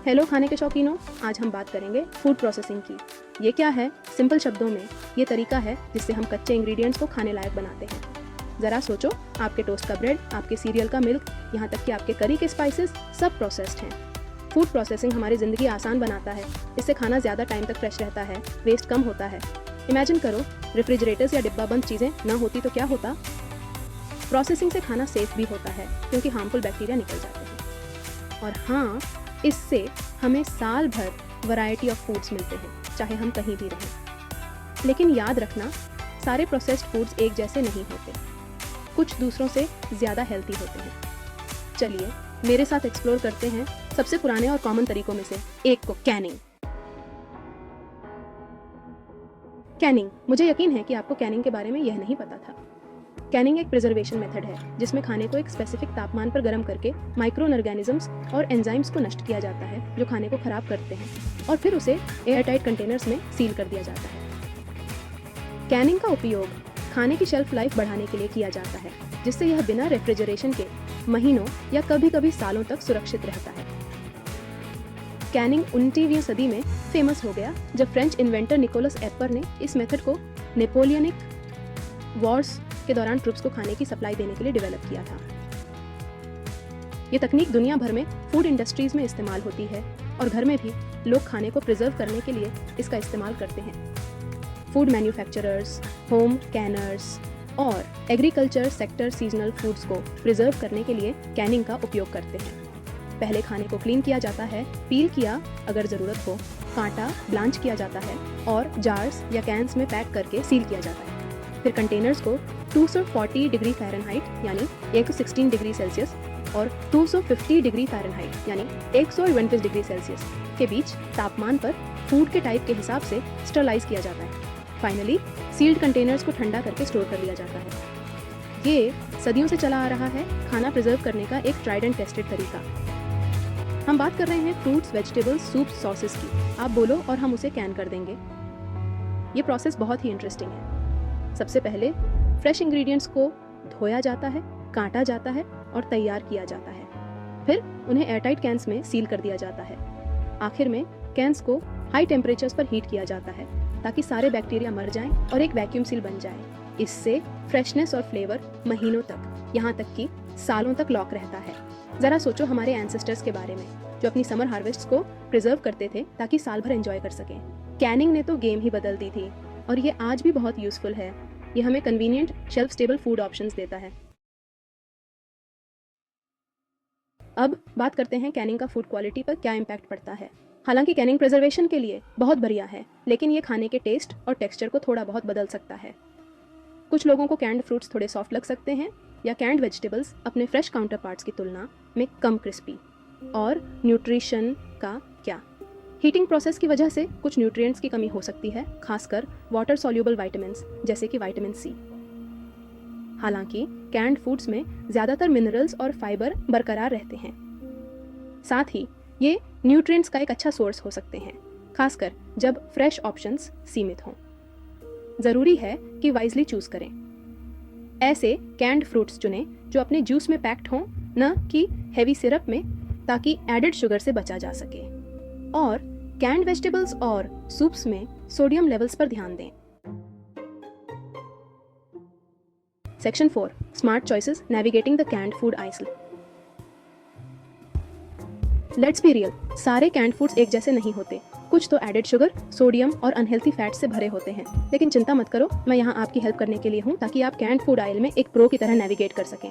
Hello खाने के शौकीनों, आज हम बात करेंगे फूड प्रोसेसिंग की। ये क्या है? सिंपल शब्दों में ये तरीका है जिससे हम कच्चे इंग्रेडिएंट्स को खाने लायक बनाते हैं। ज़रा सोचो, आपके टोस्ट का ब्रेड, आपके सीरियल का मिल्क, यहाँ तक कि आपके करी के स्पाइसेस सब प्रोसेस्ड हैं। फूड प्रोसेसिंग हमारी ज़िंदगी आसान बनाता है। इससे खाना ज़्यादा टाइम तक फ्रेश रहता है, वेस्ट कम होता है। इमेजिन करो, रेफ्रिजरेटर्स या डिब्बा बंद चीज़ें ना होती तो क्या होता? प्रोसेसिंग से खाना सेफ भी होता है क्योंकि हार्मफुल बैक्टीरिया निकल जाते हैं। और हाँ, इससे हमें साल भर वैरायटी ऑफ फूड्स मिलते हैं, चाहे हम कहीं भी रहें। लेकिन याद रखना, सारे प्रोसेस्ड फूड्स एक जैसे नहीं होते, कुछ दूसरों से ज़्यादा हेल्दी होते हैं। चलिए मेरे साथ एक्सप्लोर करते हैं सबसे पुराने और कॉमन तरीकों में से एक को, कैनिंग। कैनिंग, मुझे यकीन है कि आपको कैनिंग के बारे में यह नहीं पता था। कैनिंग एक प्रिजर्वेशन मेथड है जिसमें खाने को एक स्पेसिफिक तापमान पर गर्म करके माइक्रो ऑर्गेनिजम्स और एंजाइम्स को नष्ट किया जाता है जो खाने को खराब करते हैं, और फिर उसे एयरटाइट कंटेनर्स में सील कर दिया जाता है। कैनिंग का उपयोग खाने की शेल्फ लाइफ बढ़ाने के लिए किया जाता है, जिससे यह बिना रेफ्रिजरेशन के महीनों या कभी कभी सालों तक सुरक्षित रहता है। कैनिंग 19वीं सदी में फेमस हो गया जब फ्रेंच इन्वेंटर निकोलस एपर ने इस मेथड को नेपोलियनिक वॉर्स के दौरान ट्रूप्स को खाने की सप्लाई देने के लिए डेवलप किया था। ये तकनीक दुनिया भर में फूड इंडस्ट्रीज में इस्तेमाल होती है और घर में भी लोग खाने को प्रिजर्व करने के लिए इसका इस्तेमाल करते हैं। फूड मैन्युफैक्चरर्स, होम कैनर्स और एग्रीकल्चर सेक्टर सीजनल फूड्स को प्रिजर्व करने के लिए कैनिंग का उपयोग करते हैं। पहले खाने को क्लीन किया जाता है, पील किया अगर ज़रूरत हो, काटा, ब्लांच किया जाता है और जार्स या कैंस में पैक करके सील किया जाता है। फिर कंटेनर्स को 240 डिग्री फ़ारेनहाइट यानी 116 डिग्री सेल्सियस और 250 डिग्री फ़ारेनहाइट यानी 129 डिग्री सेल्सियस के बीच तापमान पर फूड के टाइप के हिसाब से स्टरलाइज किया जाता है। फाइनली सील्ड कंटेनर्स को ठंडा करके स्टोर कर लिया जाता है। ये सदियों से चला आ रहा है खाना प्रिजर्व करने का एक ट्राइड एंड टेस्टेड तरीका। हम बात कर रहे हैं फ्रूट्स, वेजिटेबल्स, सूप, सॉसेस की। आप बोलो और हम उसे कैन कर देंगे। ये प्रोसेस बहुत ही इंटरेस्टिंग है। सबसे पहले फ्रेश इंग्रेडिएंट्स को धोया जाता है, काटा जाता है और तैयार किया जाता है। फिर उन्हें एयरटाइट कैंस में सील कर दिया जाता है। आखिर में कैंस को हाई टेम्परेचर्स पर हीट किया जाता है ताकि सारे बैक्टीरिया मर जाएं और एक वैक्यूम सील बन जाए। इससे फ्रेशनेस और फ्लेवर महीनों तक, यहाँ तक कि सालों तक लॉक रहता है। ज़रा सोचो हमारे एंसेस्टर्स के बारे में जो अपनी समर हार्वेस्ट्स को प्रिजर्व करते थे ताकि साल भर एंजॉय कर सकें। कैनिंग ने तो गेम ही बदल दी थी और ये आज भी बहुत यूजफुल है। ये हमें convenient shelf stable food options देता है। अब बात करते हैं कैनिंग का फूड क्वालिटी पर क्या इम्पैक्ट पड़ता है। हालांकि कैनिंग प्रिजर्वेशन के लिए बहुत बढ़िया है, लेकिन ये खाने के टेस्ट और टेक्सचर को थोड़ा बहुत बदल सकता है। कुछ लोगों को कैंड फ्रूट्स थोड़े सॉफ्ट लग सकते हैं या कैंड वेजिटेबल्स अपने फ्रेश काउंटर पार्ट्स की तुलना में कम क्रिस्पी। और न्यूट्रिशन का क्या? हीटिंग प्रोसेस की वजह से कुछ न्यूट्रिएंट्स की कमी हो सकती है, खासकर वाटर सॉल्युबल विटामिन्स जैसे कि विटामिन सी। हालांकि कैंड फूड्स में ज़्यादातर मिनरल्स और फाइबर बरकरार रहते हैं। साथ ही ये न्यूट्रिएंट्स का एक अच्छा सोर्स हो सकते हैं, खासकर जब फ्रेश ऑप्शंस सीमित हों। ज़रूरी है कि वाइजली चूज़ करें। ऐसे कैंड फ्रूट्स चुनें जो अपने जूस में पैक्ड हों, न कि हेवी सिरप में, ताकि एडेड शुगर से बचा जा सके। और कैंड वेजिटेबल्स और सूप्स में सोडियम लेवल्स पर ध्यान दें। Section 4, smart choices navigating the canned food aisle. Let's be real, सारे कैंड फूड्स एक जैसे नहीं होते। कुछ तो एडेड शुगर, सोडियम और अनहेल्थी फैट से भरे होते हैं। लेकिन चिंता मत करो, मैं यहाँ आपकी हेल्प करने के लिए हूँ ताकि आप कैंड फूड आइल में एक प्रो की तरह नेविगेट कर सकें।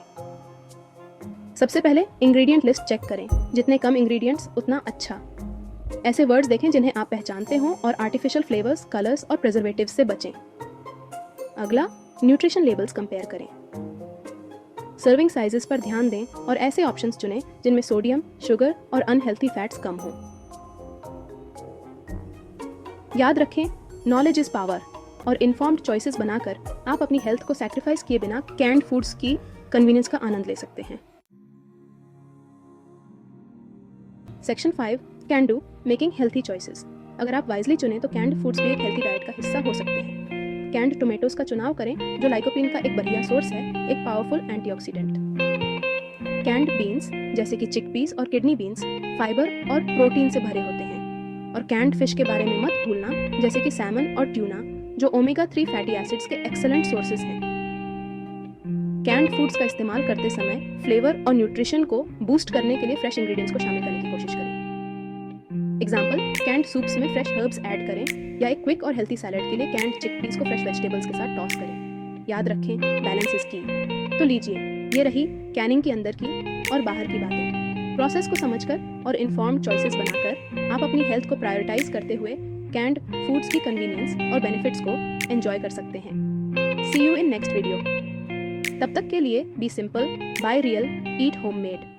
सबसे पहले इंग्रेडिएंट लिस्ट चेक करें। जितने कम इंग्रेडिएंट्स उतना अच्छा। ऐसे वर्ड्स देखें जिन्हें आप पहचानते हों और आर्टिफिशियल फ्लेवर्स, कलर्स और प्रिजर्वेटिव्स से बचें। अगला, न्यूट्रिशन लेबल्स कंपेयर करें। सर्विंग साइजेस पर ध्यान दें और ऐसे ऑप्शंस चुनें जिनमें सोडियम, शुगर और अनहेल्थी फैट्स कम हों। याद रखें, नॉलेज इज पावर और इन्फॉर्म्ड चॉइसेस बनाकर आप अपनी हेल्थ को सैक्रिफाइस किए बिना कैंड फूड्स की कन्वीनियंस का आनंद ले सकते हैं। Section 5, can do making healthy choices. अगर आप वाइजली चुनें तो कैंड फूड्स भी एक हेल्थी डाइट का हिस्सा हो सकते हैं। कैंड टोमेटोज का चुनाव करें जो लाइकोपीन का एक बढ़िया सोर्स है, एक पावरफुल एंटीऑक्सीडेंट। कैंड बीन्स जैसे कि चिकपीस और किडनी बीन्स फाइबर और प्रोटीन से भरे होते हैं। और कैंड फिश के बारे में मत भूलना, जैसे कि सैमन और ट्यूना, जो ओमेगा 3 फैटी एसिड्स के एक्सेलेंट सोर्सेज हैं। कैंड फूड्स का इस्तेमाल करते समय फ्लेवर और न्यूट्रिशन को बूस्ट करने के लिए फ्रेश इंग्रेडिएंट्स को शामिल करने की कोशिश करें। एग्जाम्पल, कैंड सूप्स में फ्रेश हर्ब्स ऐड करें या एक क्विक और हेल्थी सैलेड के लिए कैंड चिकपीस को फ्रेश वेजिटेबल्स के साथ टॉस करें। याद रखें, बैलेंस इज की। तो लीजिए, ये रही कैनिंग की अंदर की और बाहर की बातें। प्रोसेस को समझकर और इन्फॉर्म्ड चॉइसेस बनाकर आप अपनी हेल्थ को प्रायोरिटाइज करते हुए कैंड फूड्स की कन्वीनियंस और बेनिफिट्स को एंजॉय कर सकते हैं। See you in next video. तब तक के लिए be simple, buy real, eat homemade.